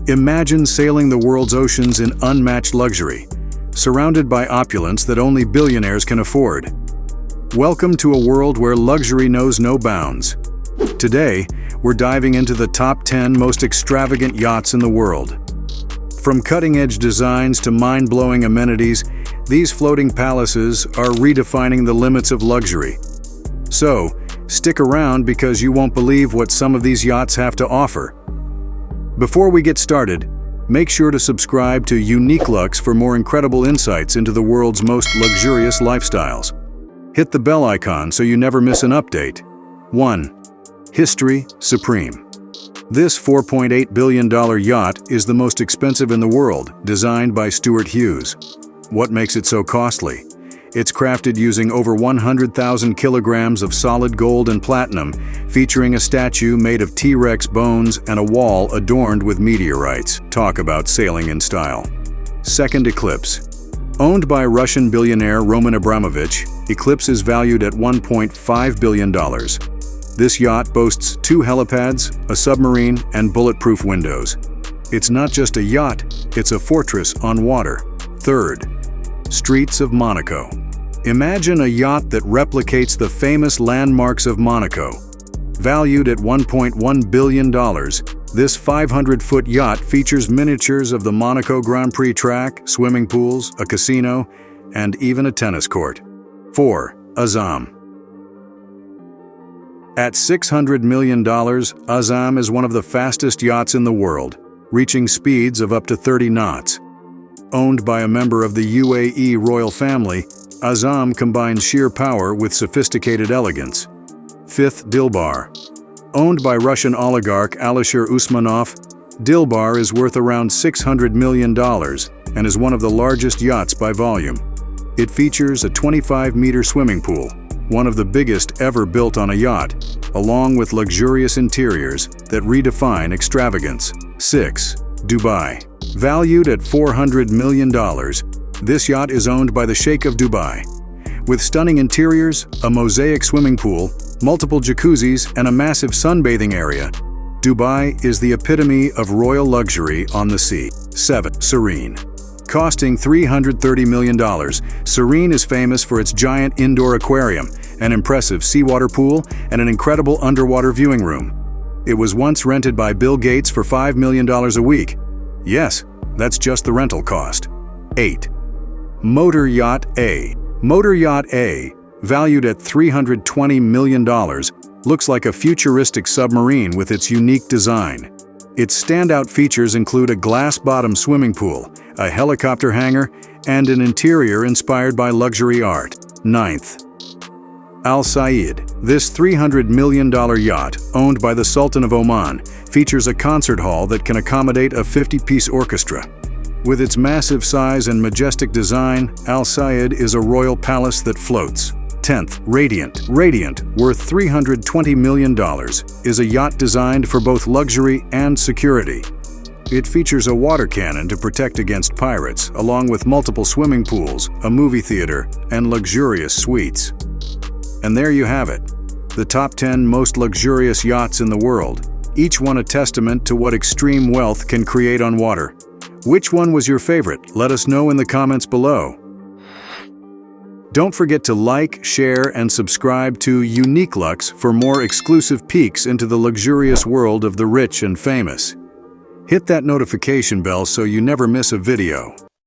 Imagine sailing the world's oceans in unmatched luxury, surrounded by opulence that only billionaires can afford. Welcome to a world where luxury knows no bounds. Today, we're diving into the top 10 most extravagant yachts in the world. From cutting-edge designs to mind-blowing amenities, these floating palaces are redefining the limits of luxury. So, stick around because you won't believe what some of these yachts have to offer. Before we get started, make sure to subscribe to Uniqueluxe for more incredible insights into the world's most luxurious lifestyles. Hit the bell icon so you never miss an update. 1. History Supreme. This $4.8 billion yacht is the most expensive in the world, designed by Stuart Hughes. What makes it so costly? It's crafted using over 100,000 kilograms of solid gold and platinum, featuring a statue made of T-Rex bones and a wall adorned with meteorites. Talk about sailing in style. 2nd Eclipse. Owned by Russian billionaire Roman Abramovich, Eclipse is valued at $1.5 billion. This yacht boasts 2 helipads, a submarine, and bulletproof windows. It's not just a yacht, it's a fortress on water. 3rd. Streets of Monaco. Imagine a yacht that replicates the famous landmarks of Monaco. Valued at $1.1 billion, this 500-foot yacht features miniatures of the Monaco Grand Prix track, swimming pools, a casino, and even a tennis court. 4. Azam. At $600 million, Azam is one of the fastest yachts in the world, reaching speeds of up to 30 knots. Owned by a member of the UAE royal family, Azam combines sheer power with sophisticated elegance. 5th. Dilbar. Owned by Russian oligarch Alisher Usmanov, Dilbar is worth around $600 million and is one of the largest yachts by volume. It features a 25-meter swimming pool, one of the biggest ever built on a yacht, along with luxurious interiors that redefine extravagance. 6. Dubai. Valued at $400 million, this yacht is owned by the Sheikh of Dubai. With stunning interiors, a mosaic swimming pool, multiple jacuzzis, and a massive sunbathing area, Dubai is the epitome of royal luxury on the sea. 7. Serene. Costing $330 million, Serene is famous for its giant indoor aquarium, an impressive seawater pool, and an incredible underwater viewing room. It was once rented by Bill Gates for $5 million a week. Yes, that's just the rental cost. 8. Motor Yacht A. Motor Yacht A, valued at $320 million, looks like a futuristic submarine with its unique design. Its standout features include a glass-bottom swimming pool, a helicopter hangar, and an interior inspired by luxury art. 9th. Al Said. This $300 million yacht, owned by the Sultan of Oman, features a concert hall that can accommodate a 50-piece orchestra. With its massive size and majestic design, Al Said is a royal palace that floats. 10th. Radiant. Radiant, worth $320 million, is a yacht designed for both luxury and security. It features a water cannon to protect against pirates, along with multiple swimming pools, a movie theater, and luxurious suites. And there you have it, the top 10 most luxurious yachts in the world, each one a testament to what extreme wealth can create on water. Which one was your favorite? Let us know in the comments below. Don't forget to like, share, and subscribe to Uniqueluxe for more exclusive peeks into the luxurious world of the rich and famous. Hit that notification bell so you never miss a video.